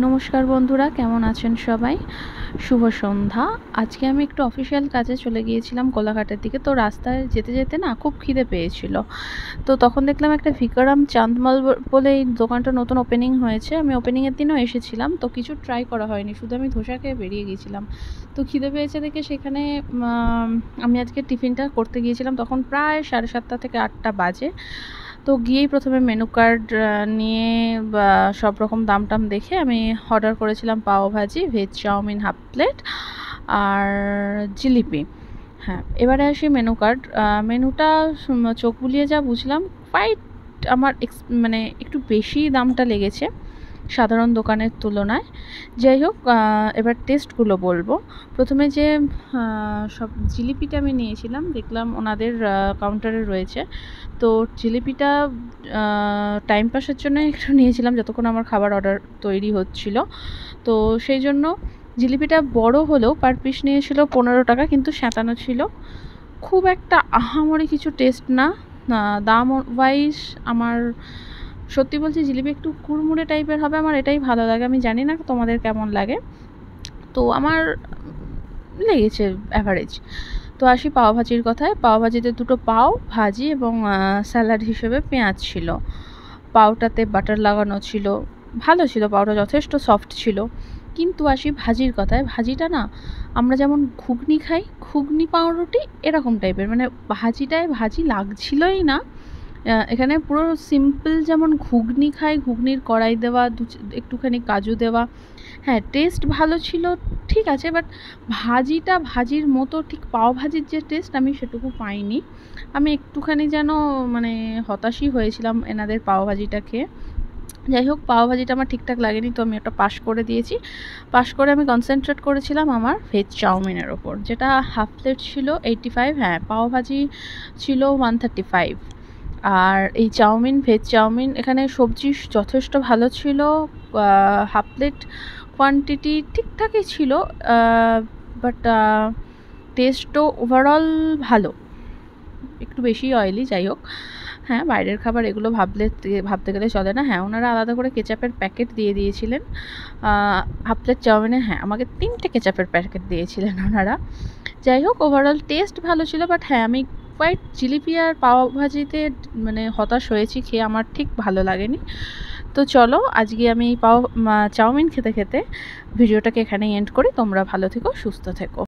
নমস্কার বন্ধুরা, কেমন আছেন সবাই? শুভ সন্ধ্যা। আজকে আমি একটু অফিসিয়াল কাজে চলে গিয়েছিলাম কোলাঘাটের দিকে। তো রাস্তায় যেতে যেতে না খুব খিদে পেয়েছিল। তো তখন দেখলাম একটা ভিকারাম চাঁদমাল বলে এই দোকানটা নতুন ওপেনিং হয়েছে। আমি ওপেনিংয়ের দিনও এসেছিলাম, তো কিছু ট্রাই করা হয়নি, শুধু আমি ধোসা খেয়ে বেরিয়ে গিয়েছিলাম। তো খিদে পেয়েছে দেখে সেখানে আমি আজকে টিফিনটা করতে গিয়েছিলাম। তখন প্রায় 7:30 থেকে 8টা বাজে। তো গিয়েই প্রথমে মেনু কার্ড নিয়ে বা সব রকম দাম টাম দেখে আমি অর্ডার করেছিলাম pav bhaji, veg chowmein half plate আর জিলিপি। হ্যাঁ, এবারে আসি মেনু কার্ড। মেনুটা চোখ বুলিয়ে যা বুঝলাম, কোয়াইট আমার মানে একটু বেশি দামটা লেগেছে সাধারণ দোকানের তুলনায়। যাই হোক, এবার টেস্টগুলো বলবো। প্রথমে যে সব জিলিপিটা আমি নিয়েছিলাম, দেখলাম ওনাদের কাউন্টারে রয়েছে। তো জিলিপিটা টাইম পাসের জন্য একটু নিয়েছিলাম, যতক্ষণ আমার খাবার অর্ডার তৈরি হচ্ছিল। তো সেই জন্য জিলিপিটা বড় হলেও পার পিস নিয়েছিল 15 টাকা, কিন্তু স্যাঁতানো ছিল। খুব একটা আহামরি কিছু টেস্ট না। দাম ওয়াইজ আমার সত্যি বলছি, জিলিপি একটু কুড়মুড়ে টাইপের হবে, আমার এটাই ভালো লাগে। আমি জানি না তোমাদের কেমন লাগে, তো আমার লেগেছে অ্যাভারেজ। তো আসি পাওভাজির কথায়। পাওভাজিতে 2টো পাও ভাজি এবং স্যালাড হিসেবে পেঁয়াজ ছিল। পাওটাতে বাটার লাগানো ছিল, ভালো ছিল, পাওটা যথেষ্ট সফট ছিল। কিন্তু আসি ভাজির কথায়। ভাজিটা না, আমরা যেমন ঘুগনি খাই, ঘুগনি পাউরুটি এরকম টাইপের, মানে ভাজিটায় ভাজি লাগছিলই না। এখানে পুরো সিম্পল যেমন ঘুগনি খাই, ঘুগনির কড়াই দেওয়া, একটুখানি কাজু দেওয়া। হ্যাঁ, টেস্ট ভালো ছিল, ঠিক আছে, বাট ভাজিটা ভাজির মতো ঠিক পাওভাজির যে টেস্ট আমি সেটুকু পাইনি। আমি একটুখানি যেন মানে হতাশই হয়েছিলাম এনাদের পাওভাজিটা খেয়ে। যাই হোক, পাওভাজিটা আমার ঠিকঠাক লাগেনি, তো আমি ওটা পাস করে দিয়েছি। পাস করে আমি কনসেন্ট্রেট করেছিলাম আমার ভেজ চাউমিনের ওপর, যেটা হাফ প্লেট ছিল 85। হ্যাঁ, পাওভাজি ছিল 135। আর এই চাউমিন, ভেজ চাউমিন, এখানে সবজি যথেষ্ট ভালো ছিল। হাফ প্লেট কোয়ান্টিটি ঠিকঠাকই ছিল, বাট টেস্টও ওভারঅল ভালো, একটু বেশি অয়েলি। যাই হোক, হ্যাঁ, বাইরের খাবার এগুলো ভাবতে গেলে চলে না। হ্যাঁ, ওনারা আলাদা করে কেচাপের প্যাকেট দিয়ে দিয়েছিলেন হাফ প্লেট চাউমিনে। হ্যাঁ, আমাকে 3টে কেচাপের প্যাকেট দিয়েছিলেন ওনারা। যাই হোক, ওভারঅল টেস্ট ভালো ছিল, বাট হ্যাঁ, আমি কোয়াইট জিলিপি আর পাওভাজিতে মানে হতাশ হয়েছি খেয়ে, আমার ঠিক ভালো লাগেনি। তো চলো, আজকে আমি চাউমিন খেতে খেতে ভিডিওটাকে এখানেই এন্ড করি। তোমরা ভালো থেকো, সুস্থ থেকো।